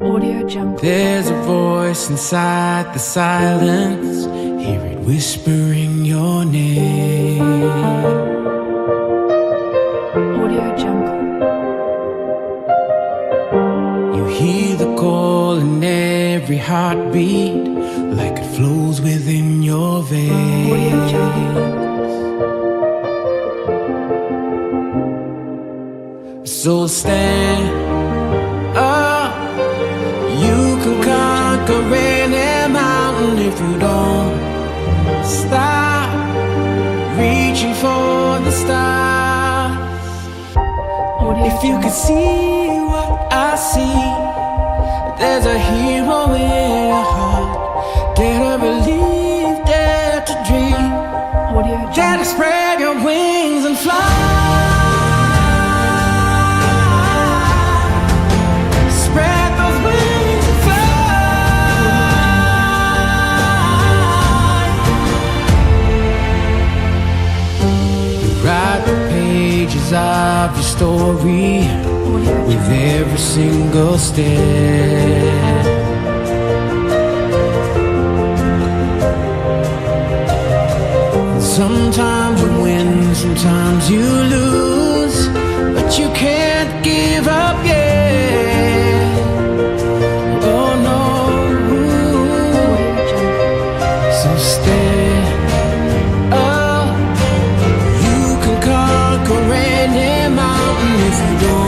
Audio Jungle. There's a voice inside the silence. Hear it whispering your name. Audio Jungle. You hear the call in every heartbeat, like it flows within your veins. Audio Jungle. So stand up. You can conquer any mountain if you don't stop reaching for the stars. Audio If you could see what I see, there's a hero in your heart. Dare to believe, dare to dream, Audio dare Jungle. to spread your wings and fly. Spread those wings and fly. You write the pages of your story Audio with Jungle. every single step. Sometimes you win, sometimes you lose, but you can't give up yet. Oh no. Audio Jungle. So stand up. You can conquer any mountain if you don't